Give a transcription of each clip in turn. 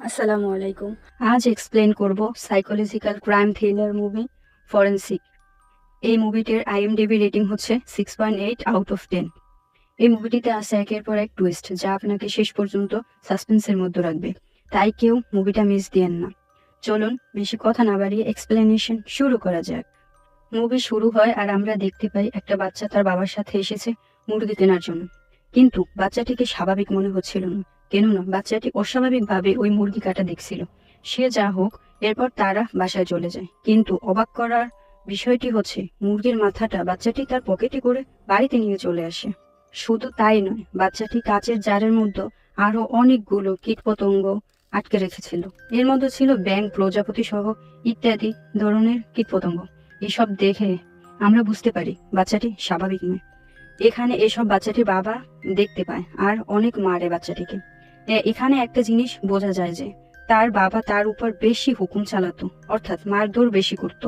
আসসালামু আলাইকুম। আজ এক্সপ্লেন করব psychological crime thriller movie forensic. এই মুভিটির আইএমডিবি রেটিং হচ্ছে 6.8/10। এই মুভিটিতে আছে একের পর এক টুইস্ট যা আপনাকে শেষ পর্যন্ত সাসপেন্সের মধ্যে রাখবে, তাই কেউ মুভিটা মিস দিয়েন না। চলুন বেশি কথা না বাড়িয়ে এক্সপ্লেনেশন শুরু করা যাক। মুভি শুরু হয় আর আমরা দেখতে পাই একটা বাচ্চা তার বাবার সাথে এসেছে মুরগি কেনার জন্য, কিন্তু বাচ্চাটিকে স্বাভাবিক মনে হচ্ছিল না, কেননা বাচ্চাটি অস্বাভাবিকভাবে ওই মুরগি কাটা দেখছিল। সে যা হোক, এরপর তারা বাসায় চলে যায়, কিন্তু অবাক করার বিষয়টি হচ্ছে মুরগির মাথাটা বাচ্চাটি তার পকেটে করে বাড়িতে নিয়ে চলে আসে। শুধু তাই নয়, বাচ্চাটি কাচের জারের মধ্যে আরো অনেকগুলো কীটপতঙ্গ আটকে রেখেছিল। এর মধ্যে ছিল ব্যাঙ, প্রজাপতি সহ ইত্যাদি ধরনের কীটপতঙ্গ। এসব দেখে আমরা বুঝতে পারি বাচ্চাটি স্বাভাবিক নয়। এখানে এসব বাচ্চাটির বাবা দেখতে পায় আর অনেক মারে বাচ্চাটিকে। এখানে একটা জিনিস বোঝা যায় যে তার বাবা তার উপর বেশি হুকুম চালাতো, অর্থাৎ মারধর বেশি করত।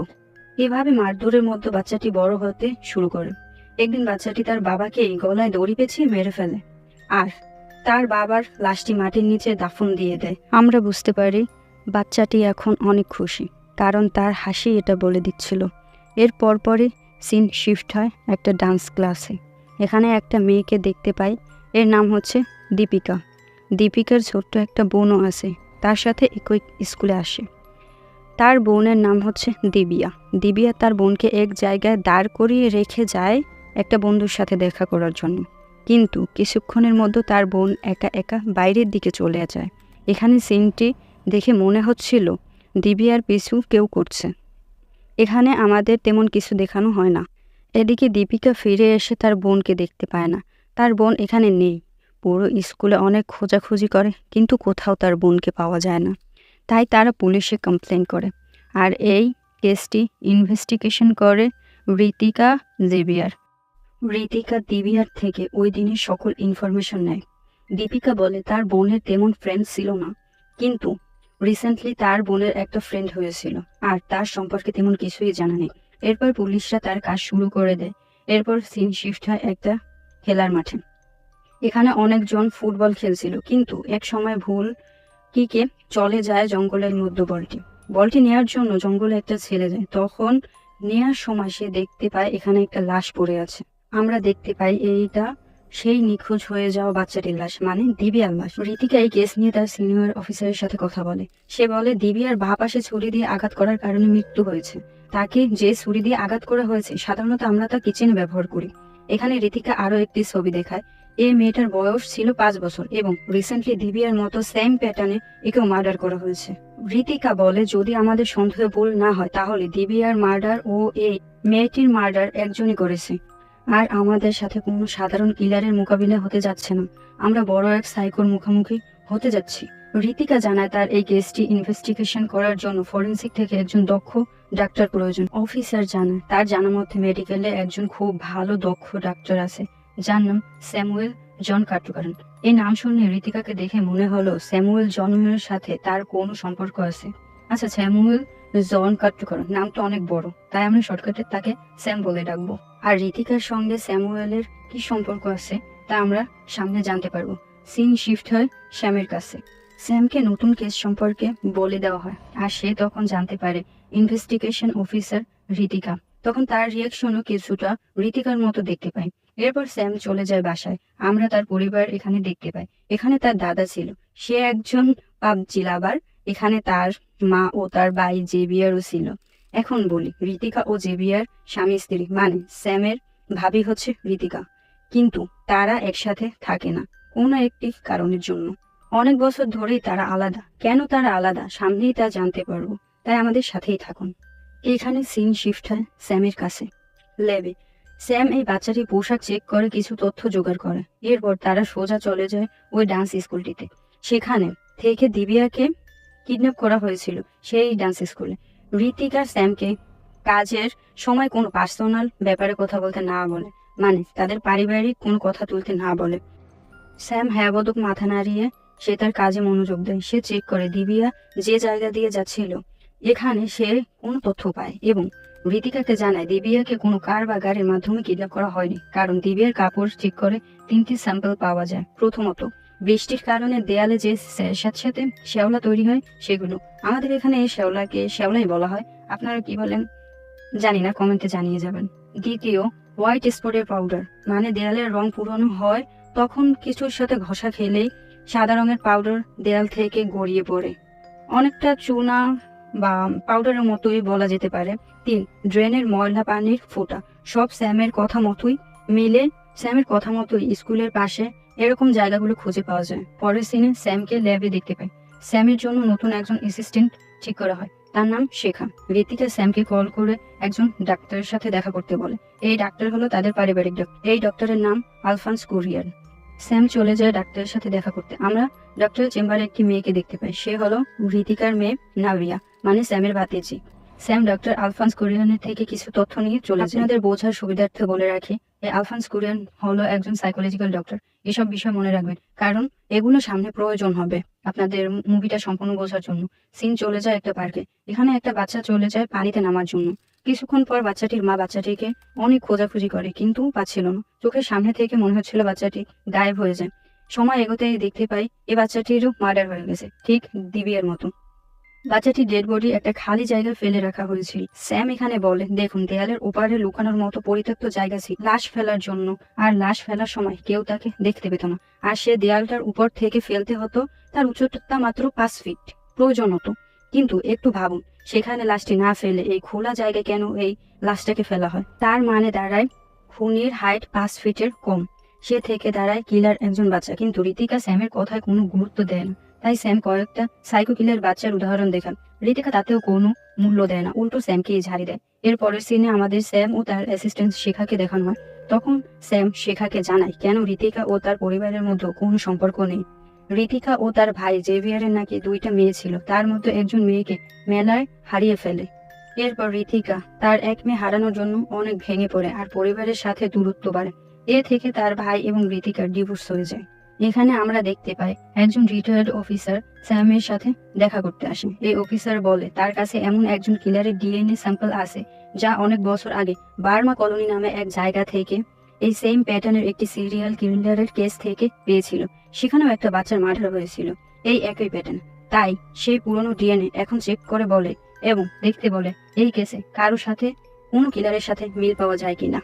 এভাবে মারধরের মধ্যে বাচ্চাটি বড় হতে শুরু করে। একদিন বাচ্চাটি তার বাবাকে গলায় দড়ি পেঁচিয়ে মেরে ফেলে আর তার বাবার লাশটি মাটির নিচে দাফন দিয়ে দেয়। আমরা বুঝতে পারি বাচ্চাটি এখন অনেক খুশি, কারণ তার হাসি এটা বলে দিচ্ছিল। এর পরপরই সিন শিফট হয় একটা ডান্স ক্লাসে। এখানে একটা মেয়েকে দেখতে পাই, এর নাম হচ্ছে দীপিকা। দীপিকার ছোট্ট একটা বোনও আছে, তার সাথে একই স্কুলে আসে। তার বোনের নাম হচ্ছে দিবিয়া। দিবিয়া তার বোনকে এক জায়গায় দাঁড় করিয়ে রেখে যায় একটা বন্ধুর সাথে দেখা করার জন্য, কিন্তু কিছুক্ষণের মধ্যে তার বোন একা একা বাইরের দিকে চলে যায়। এখানে সিনটি দেখে মনে হচ্ছিল দিবিয়ার পিছু কেউ করছে। এখানে আমাদের তেমন কিছু দেখানো হয় না। এদিকে দীপিকা ফিরে এসে তার বোনকে দেখতে পায় না। তার বোন এখানে নেই। পুরো স্কুলে অনেক খোঁজাখুঁজি করে, কিন্তু কোথাও তার বোনকে পাওয়া যায় না। তাই তারা পুলিশে কমপ্লেন করে, আর এই কেসটি ইনভেস্টিগেশন করে ঋতিকা জেভিয়ার। ঋতিকা দিবিয়ার থেকে ওই দিনের সকল ইনফরমেশন নেয়। দীপিকা বলে তার বোনের তেমন ফ্রেন্ড ছিল না, কিন্তু রিসেন্টলি তার বোনের একটা ফ্রেন্ড হয়েছিল আর তার সম্পর্কে তেমন কিছুই জানা নেই। এরপর পুলিশরা তার কাজ শুরু করে দেয়। এরপর সিন শিফট হয় একটা খেলার মাঠে। এখানে অনেকজন ফুটবল খেলছিল, কিন্তু এক সময় ভুল কিকে চলে যায় জঙ্গলের মধ্যে বলটি নেয়ার জন্য জঙ্গলে একটা ছেলে যায়। তখন নেয়ার সময় সে দেখতে পায় এখানে একটা লাশ পড়ে আছে। আমরা দেখতে পাই এইটা সেই নিখোঁজ হয়ে যাওয়া বাচ্চাটির লাশ, মানে দিবিয়ার লাশ। ঋতিকা এই কেস নিয়ে তার সিনিয়র অফিসারের সাথে কথা বলে। সে বলে দিবিয়ার বাঁ পাশে ছুরি দিয়ে আঘাত করার কারণে মৃত্যু হয়েছে। তাকে যে ছুরি দিয়ে আঘাত করা হয়েছে সাধারণত আমরা তা কিচেনে ব্যবহার করি। এখানে ঋতিকা আরো একটি ছবি দেখায়। এই মেয়েটার বয়স ছিল 5 বছর এবং রিসেন্টলি দিবিয়ার মতো সেম প্যাটার্নে একেও মার্ডার করা হয়েছে। ঋতিকা বলে যদি আমাদের সন্দেহ ভুল না হয় তাহলে দিবিয়ার মার্ডার ও এই মেয়েটির মার্ডার একজনই করেছে, আর আমাদের সাথে কোনো সাধারণ কিলারের মোকাবিলা হতে যাচ্ছে না। আমরা বড় এক সাইকোর মুখোমুখি হতে যাচ্ছি। ঋতিকা জানায় তার এই কেসটি ইনভেস্টিগেশন করার জন্য ফরেনসিক থেকে একজন দক্ষ ডাক্তার প্রয়োজন। অফিসার জানায় তার জানা মতে মেডিকেলে একজন খুব ভালো দক্ষ ডাক্তার আছে, যার নাম স্যামুয়েল জন কার্টুকারেন। এই নাম শুনে ঋতিকাকে দেখে মনে হলো স্যামুয়েল জনের সাথে তার কোনো সম্পর্ক আছে। আচ্ছা, স্যামুয়েল জন কার্টুকারেন নামটা অনেক বড়, তাই আমরা শর্টকাটে তাকে স্যাম বলে ডাকবো। আর ঋতিকার সঙ্গে স্যামুয়েলের কি সম্পর্ক আছে তা আমরা সামনে জানতে পারবো। সিন শিফট হয় স্যামের কাছে। স্যামকে নতুন কেস সম্পর্কে বলে দেওয়া হয়, আর সে তখন জানতে পারে ইনভেস্টিগেশন অফিসার ঋতিকা। তখন তার রিয়াকশনও কিছুটা ঋতিকার মতো দেখতে পাই। এরপর স্যাম চলে যায় বাসায়। আমরা তার পরিবার এখানে দেখতে পাই। এখানে তার দাদা ছিল, সে একজন পাবজি লাভার। এখানে তার মা ও তার ভাই জেভিয়ারও ছিল। এখন বলি, ঋতিকা ও জেভিয়ার স্বামী স্ত্রী, মানে স্যামের ভাবি হচ্ছে ঋতিকা, কিন্তু তারা একসাথে থাকে না কোনো একটি কারণের জন্য। অনেক বছর ধরেই তারা আলাদা। কেন তারা আলাদা সামনেই তা জানতে পারবো, তাই আমাদের সাথেই থাকুন। এখানে সিন শিফট হয় স্যামের কাছে, ল্যাবে। স্যাম এই বাচ্চাটির পোশাক চেক করে কিছু তথ্য জোগাড় করে। এরপর তারা সোজা চলে যায় ওই ডান্স স্কুলটিতে। সেখানে থেকে দিবিয়াকে কিডন্যাপ করা হয়েছিল সেই ডান্স স্কুলে। ঋতিকা স্যামকে কাজের সময় কোনো পার্সোনাল ব্যাপারে কথা বলতে না বলে, মানে তাদের পারিবারিক কোনো কথা তুলতে না বলে। স্যাম হ্যাঁ বোধক মাথা নাড়িয়ে সে তার কাজে মনোযোগ দেয়। সে চেক করে দিবিয়া যে জায়গা দিয়ে যাচ্ছিল এখানে সে কোনো তথ্য পায় এবং ঋতিকাকে জানায় দিবিয়াকে কোনো কার বা গাড়ির মাধ্যমে কিডন্যাপ করা হয়নি, কারণ দিবিয়ার কাপড় চেক করে 3টি স্যাম্পল পাওয়া যায়। প্রথমত, বৃষ্টির কারণে দেয়ালে যে সাথে সাথে শ্যাওলা তৈরি হয় সেগুলো। আমাদের এখানে এই শ্যাওলাকে শ্যাওলাই বলা হয়, আপনারা কি বলেন জানি না, কমেন্টে জানিয়ে যাবেন। দ্বিতীয়, হোয়াইট স্পটের পাউডার, মানে দেয়ালের রং পুরনো হয় তখন কিছুর সাথে ঘষা খেলেই সাদা রঙের পাউডার দেয়াল থেকে গড়িয়ে পড়ে, অনেকটা চুনা বা পাউডারের মতোই বলা যেতে পারে। 3, ড্রেনের ময়লা পানির ফোঁটা, সব স্যামের কথা মতোই স্কুলের পাশে এরকম জায়গাগুলো খুঁজে পাওয়া যায়। পরের সিনে স্যামকে ল্যাবে দেখতে পাই। স্যামের জন্য নতুন একজন অ্যাসিস্ট্যান্ট ঠিক করা হয়, তার নাম শেখা। ঋতিকা স্যামকে কল করে একজন ডাক্তারের সাথে দেখা করতে বলে। এই ডাক্তার হলো তাদের পারিবারিক ডাক্তার। এই ডক্টরের নাম আলফান্স কুরিয়ার। স্যাম চলে যায় ডাক্তারের সাথে দেখা করতে। আমরা ডক্টরের চেম্বারে একটি মেয়েকে দেখতে পাই, সে হলো ঋতিকার মেয়ে নাভিয়া, মানে স্যামের ভাতিজি। স্যাম ডক্টর আলফান্স কুরিয়ানের থেকে কিছু তথ্য নিয়ে চলে যায়। আপনাদের বোঝার সুবিধার্থে বলে রাখি, এই আলফান্স কুরিয়ান হলো একজন সাইকোলজিক্যাল ডক্টর। এসব বিষয় মনে রাখবেন, কারণ এগুলো সামনে প্রয়োজন হবে আপনাদের মুভিটা সম্পূর্ণ বোঝার জন্য। সিন চলে যায় একটা পার্কে, এখানে একটা বাচ্চা চলে যায় পানিতে নামার জন্য। কিছুক্ষণ পর বাচ্চাটির মা বাচ্চাটিকে অনেক খোঁজাখুঁজি করে, কিন্তু পাচ্ছিল না। চোখের সামনে থেকে মনে হচ্ছিল বাচ্চাটি গায়েব হয়ে যায়। সময় এগোতে দেখতে পাই এই বাচ্চাটিরও মার্ডার হয়ে গেছে, ঠিক দিবিয়ার মতো। বাচ্চাটির ডেড বডি একটা খালি জায়গায় ফেলে রাখা হয়েছিল। স্যাম এখানে বলে, দেখুন দেয়ালের ওপারে লুকানোর মতো পরিত্যক্ত জায়গা ছিল লাশ ফেলার জন্য, আর লাশ ফেলার সময় কেউ তাকে দেখতে পেত না, আর সে দেয়ালটার উপর থেকে ফেলতে হতো। তার উচ্চতা মাত্র 5 ফিট প্রয়োজন হতো। কিন্তু একটু ভাবুন, সেখানে লাশটি না ফেলে এই খোলা জায়গায় কেন এই লাশটাকে ফেলা হয়? তার মানে দাঁড়ায় খুনির হাইট 5 ফিটের কম, সে থেকে দাঁড়ায় কিলার একজন বাচ্চা। কিন্তু ঋতিকা স্যামের কথায় কোনো গুরুত্ব দেয় না, তাই স্যাম কয়েকটা সাইকো কিলার বাচ্চার উদাহরণ দেখান। ঋতিকা তাতেও কোনো মূল্য দেয় না, উল্টো স্যামকেই ঝাড়ি দেয়। এরপরের সিনে আমাদের স্যাম ও তার অ্যাসিস্ট্যান্ট শেখাকে দেখানো হয়। তখন স্যাম শেখাকে জানায় কেন ঋতিকা ও তার পরিবারের মধ্যে কোনো সম্পর্ক নেই। ঋতিকা ও তার ভাই জেভিয়ারের নাকি 2টা মেয়ে ছিল, তার মধ্যে একজন মেয়েকে মেলায় হারিয়ে ফেলে। এরপর ঋতিকা তার এক মেয়ে হারানোর জন্য অনেক ভেঙে পড়ে আর পরিবারের সাথে দূরত্ব বাড়ে। এ থেকে তার ভাই এবং ঋতিকার ডিভোর্স হয়ে যায়। এখানে আমরা দেখতে পাই একজন রিটায়ার্ড অফিসার স্যামের সাথে দেখা করতে আসে। এই অফিসার বলে তার কাছে এমন একজন কিলারের ডিএনএ স্যাম্পল আছে যা অনেক বছর আগে বার্মা কলোনি নামে এক জায়গা থেকে এই সেম প্যাটার্নের একটি সিরিয়াল কিলারের কেস থেকে পেয়েছিল। সেখানেও একটা বাচ্চার মার্ডার হয়েছিল এই একই প্যাটার্ন। তাই সেই পুরনো ডিএনএ এখন চেক করে বলে এবং দেখতে বলে এই কেসে কারোর সাথে কোনো কিলারের সাথে মিল পাওয়া যায় কিনা।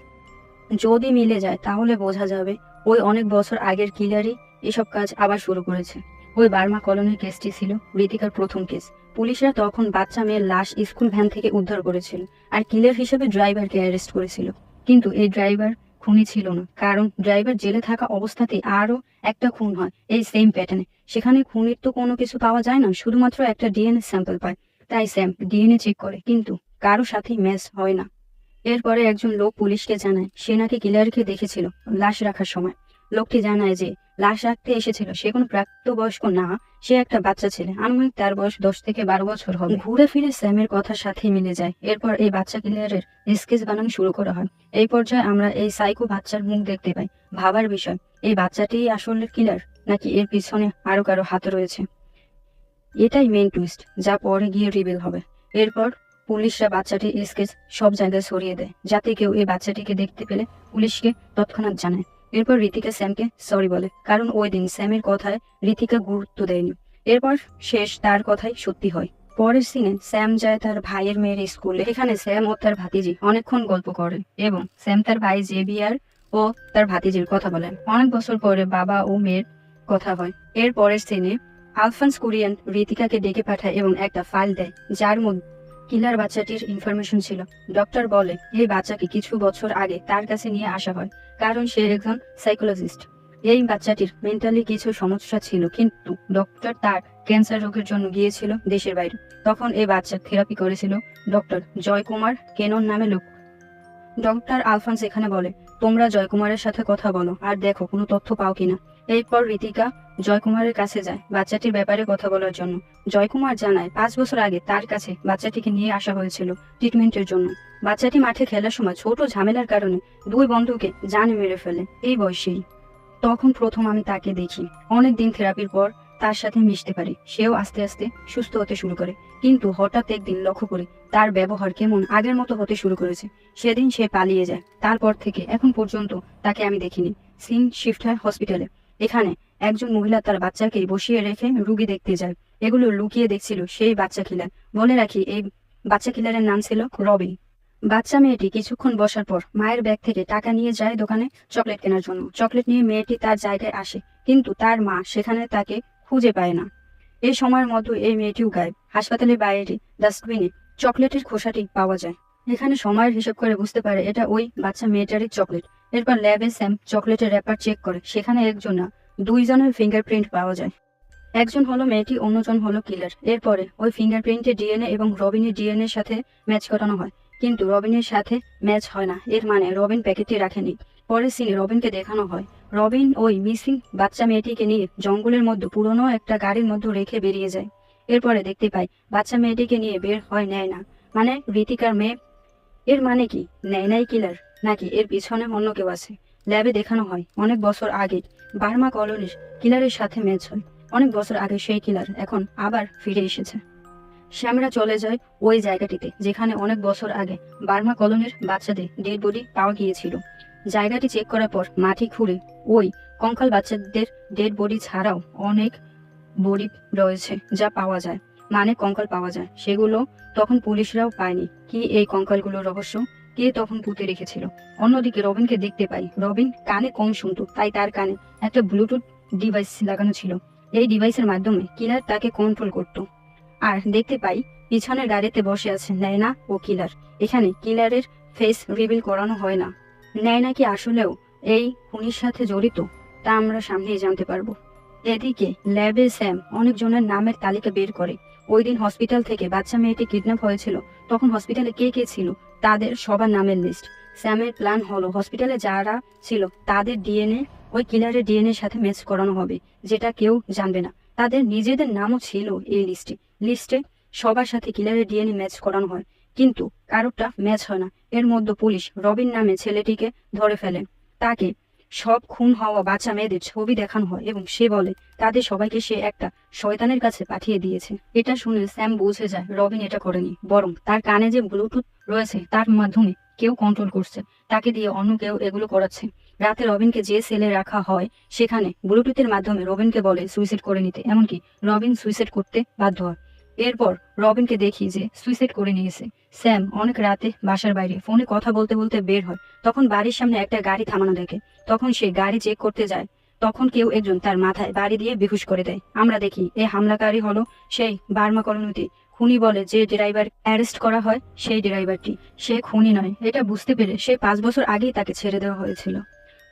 যদি মিলে যায় তাহলে বোঝা যাবে ওই অনেক বছর আগের কিলারই এসব কাজ আবার শুরু করেছে। ওই বার্মা কলোনির কেসটি ছিল ঋতিকার প্রথম কেস। পুলিশরা তখন বাচ্চা মেয়ের লাশ স্কুল ভ্যান থেকে উদ্ধার করেছিল আর কিলার হিসেবে ড্রাইভারকে অ্যারেস্ট করেছিল। কিন্তু এই ড্রাইভার খুনি ছিল না, কারণ ড্রাইভার জেলে থাকা অবস্থাতেই আরও একটা খুন হয় এই সেম প্যাটার্নে। সেখানে খুনির তো কোনো কিছু পাওয়া যায় না, শুধুমাত্র একটা ডিএনএ স্যাম্পল পায়। তাই স্যাম ডিএনএ চেক করে, কিন্তু কারো সাথেই ম্যাচ হয় না। এরপরে একজন লোক পুলিশকে জানায় সে নাকি কিলারকে দেখেছিল লাশ রাখার সময়। লোকটি জানায় যে লাশ রাখতে এসেছিল সে কোনো প্রাপ্তবয়স্ক না, সে একটা বাচ্চা ছেলে, আনুমানিক তার বয়স 10 থেকে 12 বছর হবে। ঘুরে ফিরে স্যামের কথার সাথে মিলে যায়। এরপর এই বাচ্চা কিলারের স্কেচ বানানো শুরু করা হয়। এই পর্যায়ে আমরা এই সাইকো বাচ্চার মুখ দেখতে পাই। ভাবার বিষয়, এই বাচ্চাটিই আসলে কিলার নাকি এর পিছনে আরো কারো হাত রয়েছে? এটাই মেইন টুইস্ট, যা পরে গিয়ে রিভিল হবে। এরপর পুলিশরা বাচ্চাটির স্কেচ সব জায়গায় ছড়িয়ে দেয়, যাতে কেউ এই বাচ্চাটিকে দেখতে পেলে পুলিশকে তৎক্ষণাৎ জানায়। এরপর ঋতিকা স্যামকে সরি বলে, কারণ ওই দিন স্যামের কথায় ঋতিকা গুরুত্ব দেয়নি। এরপর শেষ তার কথাই সত্যি হয়। পরের সিনে স্যাম যায় তার ভাইয়ের মেয়ের স্কুলে। এখানে স্যাম ও তার ভাতিজি অনেকক্ষণ গল্প করেন এবং স্যাম তার ভাই জেভিয়ার ও তার ভাতিজির কথা বলেন। অনেক বছর পরে বাবা ও মেয়ের কথা হয়। এর পরের সিনে আলফান্স কুরিয়ান ঋতিকাকে ডেকে পাঠায় এবং একটা ফাইল দেয় যার মধ্যে কিলার বাচ্চাটির ইনফরমেশন ছিল। ডক্টর বলে এই বাচ্চাকে কিছু বছর আগে তার কাছে নিয়ে আসা হয়, কারণ সে একজন সাইকোলজিস্ট। এই বাচ্চাটির মেন্টালি কিছু সমস্যা ছিল, কিন্তু ডক্টর তার ক্যান্সার রোগের জন্য গিয়েছিল দেশের বাইরে। তখন এই বাচ্চা থেরাপি করেছিল ডক্টর জয়কুমার কেনন নামে লোক। ডক্টর আলফান্স এখানে বলে তোমরা জয়কুমারের সাথে কথা বলো আর দেখো কোনো তথ্য পাও কিনা। এরপর ঋতিকা জয়কুমারের কাছে যায় বাচ্চাটির ব্যাপারে কথা বলার জন্য। জয়কুমার জানায় 5 বছর আগে তার কাছে বাচ্চাটিকে নিয়ে আসা হয়েছিল ট্রিটমেন্টের জন্য। বাচ্চাটি মাঠে খেলার সময় ছোট ঝামেলার কারণে 2 বন্ধুকে জানে মেরে ফেলে এই বয়সেই। তখন প্রথম আমি তাকে দেখি। অনেক দিন থেরাপির পর তার সাথে মিশতে পারি, সেও আস্তে আস্তে সুস্থ হতে শুরু করে। কিন্তু হঠাৎ একদিন লক্ষ্য করি তার ব্যবহার কেমন আগের মতো হতে শুরু করেছে। সেদিন সে পালিয়ে যায়। তারপর থেকে এখন পর্যন্ত তাকে আমি দেখিনি। সিন শিফট হয় হসপিটালে। এখানে একজন মহিলা তার বাচ্চাকে বসিয়ে রেখে রুগী দেখতে যায়। এগুলো লুকিয়ে দেখছিল সেই বাচ্চা কিলার। বলে রাখি, এই বাচ্চা কিলারের নাম ছিল রবিন। বাচ্চা মেয়েটি কিছুক্ষণ বসার পর মায়ের ব্যাগ থেকে টাকা নিয়ে যায় দোকানে চকলেট কেনার জন্য। চকলেট নিয়ে মেয়েটি তার জায়গায় আসে, কিন্তু তার মা সেখানে তাকে খুঁজে পায় না। এই সময়ের মধ্যে এই মেয়েটিও গায়েব। হাসপাতালের বাইরে ডাস্টবিনে চকলেটের খোসাটি পাওয়া যায়। এখানে সময়ের হিসাব করে বুঝতে পারে এটা ওই বাচ্চা মেয়েটারই চকলেট। এরপর ল্যাবে স্যাম চকলেটের র্যাপার চেক করে, সেখানে একজন না দুইজনের ফিঙ্গারপ্রিন্ট পাওয়া যায়। একজন হলো মেয়েটি, অন্যজন হলো কিলার। এরপরে ওই ফিঙ্গারপ্রিন্টের ডিএনএ এবং রবিনের ডিএনএ এর সাথে ম্যাচ করানো হয়, কিন্তু রবিনের সাথে ম্যাচ হয় না। এর মানে রবিন প্যাকেটটি রাখেনি। পরের সিনে রবিনকে দেখানো হয় রবিন ওই মিসিং বাচ্চা মেয়েটিকে নিয়ে জঙ্গলের মধ্যে পুরনো একটা গাড়ির মধ্যে রেখে বেরিয়ে যায়। এরপরে দেখতে পাই বাচ্চা মেয়েটিকে নিয়ে বের হয় নেয়না, মানে ঋতিকার মেয়ে। এর মানে কি নেয়নাই কিলার, নাকি এর পিছনে অন্য কেউ আছে? ল্যাবে দেখানো হয় অনেক বছর আগে বার্মা কলোনির কিলারের সাথে ম্যাচ হয়। অনেক বছর আগে সেই কিলার এখন আবার ফিরে এসেছে। শ্যামরা চলে যায় ওই জায়গাটিতে যেখানে অনেক বছর আগে বার্মা কলোনির বাচ্চাদের ডেড বডি পাওয়া গিয়েছিল। জায়গাটি চেক করার পর মাটি খুঁড়ে ওই কঙ্কাল বাচ্চাদের ডেড বডি ছাড়াও অনেক বডি রয়েছে যা পাওয়া যায়, মানে কঙ্কাল পাওয়া যায়। সেগুলো তখন পুলিশরাও পায়নি। কি এই কঙ্কালগুলোর রহস্য? কে তখন পুঁতে রেখেছিল? অন্যদিকে রবিনকে দেখতে পাই রবিন কানে কম শুনতো, তাই তার কানে একটা ব্লুটুথ ডিভাইস লাগানো ছিল। এই ডিভাইসের মাধ্যমে কিলার তাকে কন্ট্রোল করত। আর দেখতে পাই পিছনের গাড়িতে বসে আছে নায়না ও কিলার। এখানে কিলারের ফেস রিভিল করানো হয় না। নায়না কি আসলেও এই খুনির সাথে জড়িত, তা আমরা সামনেই জানতে পারবো। এদিকে ল্যাবে স্যাম অনেকজনের নামের তালিকা বের করে। ওই দিন হসপিটাল থেকে বাচ্চা মেয়েটি কিডন্যাপ হয়েছিল, তখন হসপিটালে কে কে ছিল তাদের সবার নামের লিস্ট। স্যামের প্ল্যান হলো হসপিটালে যারা ছিল তাদের ডিএনএ ওই কিলারের ডিএনএ এর সাথে ম্যাচ করানো হবে, যেটা কেউ জানবে না। তাদের নিজেদের নামও ছিল এই লিস্টে সবার সাথে কিলারের ডিএনএ ম্যাচ করানো হয়, কিন্তু কারোরটা ম্যাচ হয় না। এর মধ্যে পুলিশ রবিন নামে ছেলেটিকে ধরে ফেলে। তাকে সব খুন হওয়া বাচ্চা মেয়েদের ছবি দেখানো হয় এবং সে বলে তাদের সবাইকে সে একটা শয়তানের কাছে পাঠিয়ে দিয়েছে। এটা শুনে স্যাম বুঝে যায় রবিন এটা করেনি, বরং তার কানে যে ব্লুটুথ রয়েছে তার মাধ্যমে কেউ কন্ট্রোল করছে, তাকে দিয়ে অন্য কেউ এগুলো করাচ্ছে। রাতে রবিনকে যে সেলে রাখা হয় সেখানে ব্লুটুথের মাধ্যমে রবিনকে বলে সুইসাইড করে নিতে, এমনকি রবিন সুইসাইড করতে বাধ্য হয়। এরপর রবিনকে দেখি যে সুইসাইড করে নিয়েছে। স্যাম অনেক রাতে বাসার বাইরে ফোনে কথা বলতে বলতে বের হয়। তখন বাড়ির সামনে একটা গাড়ি থামানো দেখে। তখন সে গাড়ি চেক করতে যায়। তখন কেউ একজন তার মাথায় বাড়ি দিয়ে বেহুশ করে দেয়। আমরা দেখি এই হামলাকারী হলো সেই বার্মা কলোনিতে খুনি বলে যে ড্রাইভার অ্যারেস্ট করা হয় সেই ড্রাইভারটি। সে খুনি নয়, এটা বুঝতে পেরে সে 5 বছর আগেই তাকে ছেড়ে দেওয়া হয়েছিল।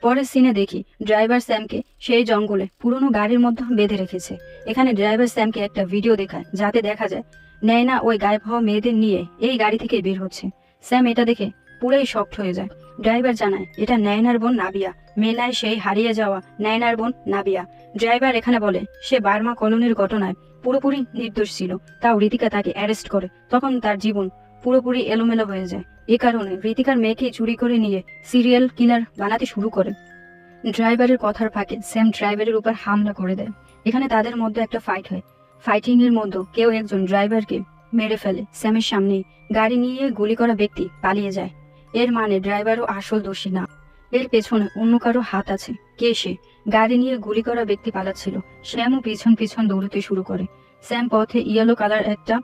পরের সিনে দেখি ড্রাইভার স্যামকে সেই জঙ্গলে পুরনো গাড়ির মধ্যে বেঁধে রেখেছে। এখানে ড্রাইভার স্যামকে একটা ভিডিও দেখায় যাতে দেখা যায় নেয়না ওই গায়েব হওয়া মেয়েদের নিয়ে এই গাড়ি থেকে বের হচ্ছে। স্যাম এটা দেখে পুরোই শকড হয়ে যায়। ড্রাইভার জানায় এটা নায়নার বোন নাবিয়া, মেলায় সেই হারিয়ে যাওয়া নায়নার বোন নাবিয়া। ড্রাইভার এখানে বলে সে বার্মা কলোনির ঘটনায় পুরোপুরি নির্দোষ ছিল, তাও ঋতিকা তাকে অ্যারেস্ট করে। তখন তার জীবন পুরোপুরি এলোমেলো হয়ে যায়। এ কারণে ঋতিকার মেয়েকে চুরি করে নিয়ে সিরিয়াল কিলার বানাতে শুরু করে। ড্রাইভারের কথার ফাঁকে স্যাম ড্রাইভারের উপর হামলা করে দেয়। এখানে তাদের মধ্যে একটা ফাইট হয়। ফাইটিং এর মধ্যে কেউ একজন ড্রাইভারকে মেরে ফেলে। স্যামের সামনেই গাড়ি নিয়ে গুলি করা ব্যক্তি পালিয়ে যায়। এর মানে ড্রাইভারও আসল দোষী না, এর পেছনে অন্য কারো হাত আছে। কে সে? গাড়ি নিয়ে গুলি করা ব্যক্তি পালাচ্ছিল। স্যামও পিছন পিছন দৌড়তে শুরু করে। স্যাম পথে ইয়েলো কালার একটা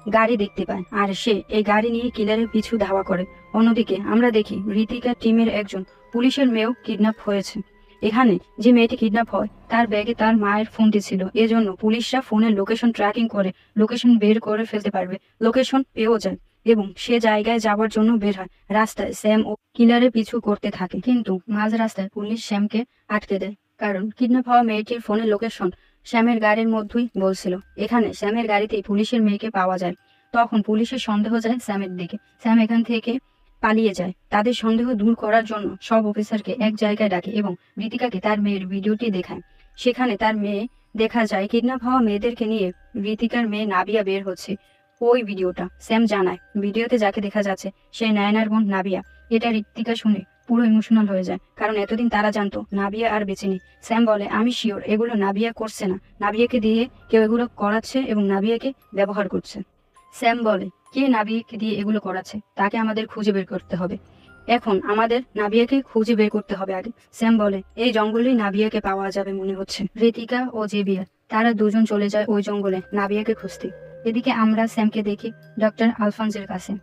গাড়ি দেখতে পায় আর সে এই গাড়ি নিয়ে কিলারের পিছু ধাওয়া করে। অন্যদিকে আমরা দেখি ঋতিকা টিমের একজন পুলিশের মেয়েও কিডন্যাপ হয়েছে। এখানে যে মেয়েটি কিডন্যাপ হয় তার ব্যাগে তার মায়ের ফোনটি ছিল, এজন্য পুলিশরা ফোনের লোকেশন ট্র্যাকিং করে লোকেশন বের করে ফেলতে পারবে। লোকেশন পেয়েও যায় এবং সে জায়গায় যাওয়ার জন্য বের হয়। রাস্তায় স্যাম ও কিলারের পিছু করতে থাকে, কিন্তু মাঝ রাস্তায় পুলিশ স্যামকে আটকে দেয়, কারণ কিডন্যাপ হওয়া মেয়েটির ফোনের লোকেশন স্যামের গাড়ির মধ্যেই বলছিল। এখানে স্যামের গাড়িতেই পুলিশের মেয়েকে পাওয়া যায়। তখন পুলিশের সন্দেহ যায় স্যামের দিকে। স্যাম এখান থেকে পালিয়ে যায়। তাদের সন্দেহ দূর করার জন্য সব অফিসারকে এক জায়গায় ডাকে এবং ঋতিকাকে তার মেয়ের ভিডিওটি দেখায়। সেখানে তার মেয়ে দেখা যায় কিডন্যাপ হওয়া মেয়েদেরকে নিয়ে ঋতিকার মেয়ে নাবিয়া বের হচ্ছে। ওই ভিডিওটা স্যাম জানায় ভিডিওতে যাকে দেখা যাচ্ছে সে নায়নার বোন নাবিয়া। এটা ঋতিকা শুনে পুরো ইমোশনাল হয়ে যায়, কারণ এতদিন তারা জানতো নাবিয়া আর বেঁচে নেই। স্যাম বলে আমি শিওর এগুলো নাবিয়া করছে না, নাবিয়াকে দিয়ে কেউ এগুলো করাচ্ছে এবং নাবিয়াকে ব্যবহার করছে। স্যাম বলে কে নাবিয়াকে দিয়ে এগুলো করাচ্ছে তাকে আমাদের খুঁজে বের করতে হবে। এখন আমাদের নাবিয়াকে খুঁজে বের করতে হবে আগে। স্যাম বলে, এই জঙ্গলেই নাবিয়াকে পাওয়া যাবে মনে হচ্ছে। ঋতিকা ও জেভিয়ার তারা দুজন চলে যায় ওই জঙ্গলে নাবিয়াকে খুঁজতে। এদিকে আমরা স্যামকে দেখি ডক্টর আলফান্সের কাছে।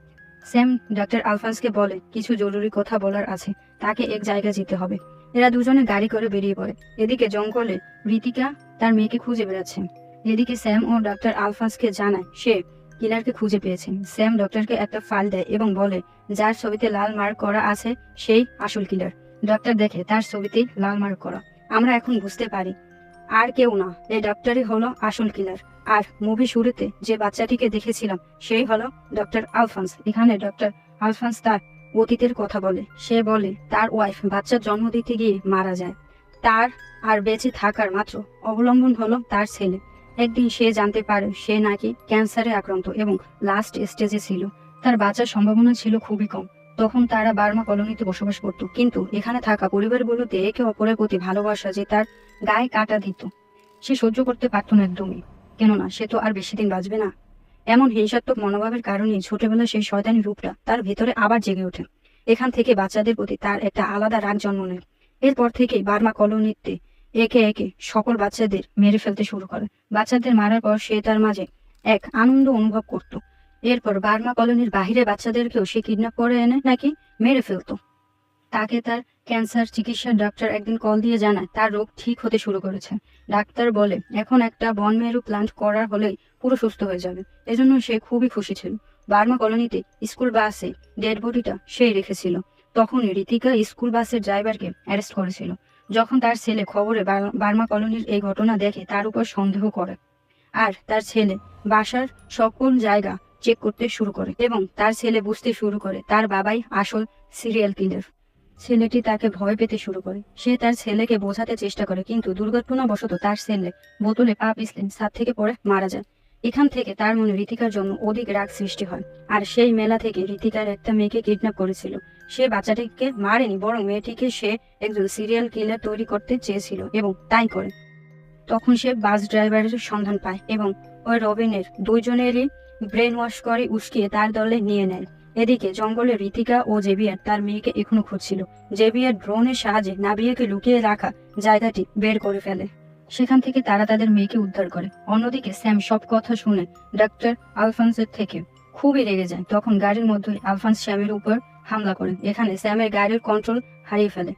স্যাম ডক্টর আলফান্সকে বলে কিছু জরুরি কথা বলার আছে, তাকে এক জায়গায় যেতে হবে। এরা দুজনে গাড়ি করে বেরিয়ে পড়ে। এদিকে জঙ্গলে ঋতিকা তার মেয়েকে খুঁজে বেড়াচ্ছে। এদিকে স্যাম ও ডক্টর আলফান্সকে জানায় সে কিলারকে খুঁজে পেয়েছে। স্যাম ডক্টরকে একটা ফাইল দেয় এবং বলে যার ছবিতে লাল মার্ক করা আছে সেই আসল কিলার। ডক্টর দেখে তার ছবিতে লাল মার্ক করা। আমরা এখন বুঝতে পারি আর কেউ না, এই ডক্টরই হলো আসল কিলার। আর মুভি শুরুতে যে বাচ্চাটিকে দেখেছিলাম সেই হলো ডক্টর আলফান্স। এখানে ডক্টর আলফান্স তার অতীতের কথা বলে। সে বলে তার ওয়াইফ বাচ্চার জন্ম দিতে গিয়ে মারা যায়। তার আর বেঁচে থাকার মাত্র অবলম্বন হলো তার ছেলে। একদিন সে জানতে পারে সে নাকি ক্যান্সারে আক্রান্ত এবং লাস্ট স্টেজে ছিল। তার বাঁচার সম্ভাবনা ছিল খুবই কম। তখন তারা বার্মা কলোনিতে বসবাস করত, কিন্তু এখানে থাকা পরিবারগুলোতে একে অপরের প্রতি ভালোবাসা যে তার গায়ে কাটা দিত সে সহ্য করতে পারত না একদমই। কেননা সে তো আর বেশি দিন বাঁচবে না। এমন হিংসাত্মক মনোভাবের কারণে ছোটবেলায় সেই শয়তানি রূপটা তার ভেতরে আবার জেগে ওঠে। এখান থেকে বাচ্চাদের প্রতি তার একটা আলাদা রাগ জন্ম নেয়। এরপর থেকে বার্মা কলোনিতে একে একে সকল বাচ্চাদের মেরে ফেলতে শুরু করে। বাচ্চাদের মারার পর সে তার মাঝে এক আনন্দ অনুভব করত। এরপর বার্মা কলোনির বাহিরে বাচ্চাদেরকেও সে কিডন্যাপ করে এনে নাকি মেরে ফেলতো। তাকে তার ক্যান্সার চিকিৎসার ডাক্তার একদিন কল দিয়ে জানায় তার রোগ ঠিক হতে শুরু করেছে। ডাক্তার বলে এখন একটা বন মেরু প্লান্ট করার হলেই পুরো সুস্থ হয়ে যাবে। এজন্য সে খুবই খুশি ছিল। বার্মা কলোনিতে স্কুল বাসে ডেড বডিটা সে রেখেছিল। তখনই ঋতিকা স্কুল বাসের ড্রাইভারকে অ্যারেস্ট করেছিল। যখন তার ছেলে খবরে বার্মা কলোনির এই ঘটনা দেখে তার উপর সন্দেহ করে। আর তার ছেলে বাসার সকল জায়গা চেক করতে শুরু করে এবং তার ছেলে বুঝতে শুরু করে তার বাবাই আসল সিরিয়াল কিলার। ছেলেটি তাকে ভয় পেতে শুরু করে। সে তার ছেলেকে বোঝাতে চেষ্টা করে, কিন্তু দুর্ঘটনাবশত তার ছেলে বোতলে পা পিছলে ছাদ থেকে পড়ে মারা যায়। এখান থেকে তার মনে ঋতিকার জন্য অধিক রাগ সৃষ্টি হয়। আর সেই মেলা থেকে ঋতিকার একটা মেয়েকে কিডন্যাপ করেছিল। সে বাচ্চাটিকে মারেনি, বরং মেয়েটিকে সে একজন সিরিয়াল কিলার তৈরি করতে চেয়েছিল এবং তাই করে। তখন সে বাস ড্রাইভারের সন্ধান পায় এবং ওই রবিনের দুইজনেরই ব্রেন ওয়াশ করে উস্কিয়ে তার দলে নিয়ে নেয়। এদিকে জঙ্গলে ঋতিকা ও জেভিয়ার তার মেয়েকে এখনো খুঁজছিল। জেভিয়ার ড্রোনের সাহায্যে নাবিয়াকে লুকিয়ে রাখা জায়গাটি বের করে ফেলে। সেখান থেকে তারা তাদের মেয়েকে উদ্ধার করে। অন্যদিকে স্যাম সব কথা শুনে ডক্টর আলফান্সের থেকে খুবই রেগে যায়। তখন গাড়ির মধ্যে আলফান্স স্যামের উপর হামলা করেন। এখানে স্যামের গাড়ির কন্ট্রোল হারিয়ে ফেলে।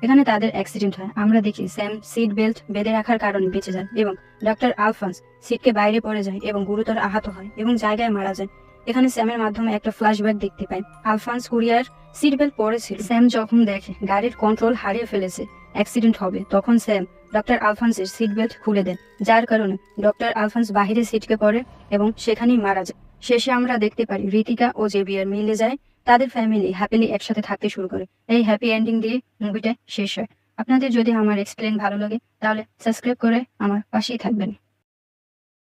এখানে তাদের অ্যাক্সিডেন্ট হয়। আমরা দেখি স্যাম সিট বেল্ট বেঁধে রাখার কারণে বেঁচে যায় এবং ডক্টর আলফান্স সিটকে বাইরে পড়ে যায় এবং গুরুতর আহত হয় এবং জায়গায় মারা যায়। এখানে স্যামের মাধ্যমে একটা ফ্ল্যাশব্যাক দেখতে পাই। আলফান্স কুরিয়ার সিট বেল্ট পরেছিল। স্যাম যখন দেখে গাড়ির কন্ট্রোল হারিয়ে ফেলেছে, অ্যাক্সিডেন্ট হবে, তখন স্যাম ডক্টর আলফান্সের সিট বেল্ট খুলে দেন, যার কারণে ডক্টর আলফান্স বাহিরে সিটকে পড়ে এবং সেখানেই মারা যায়। শেষে আমরা দেখতে পারি ঋতিকা ও জেভিয়ার মিলে যায়, তাদের ফ্যামিলি হ্যাপিলি একসাথে থাকতে শুরু করে। এই হ্যাপি এন্ডিং দিয়ে মুভিটা শেষ হয়। আপনাদের যদি আমার এক্সপ্লেন ভালো লাগে তাহলে সাবস্ক্রাইব করে আমার পাশেই থাকবেন।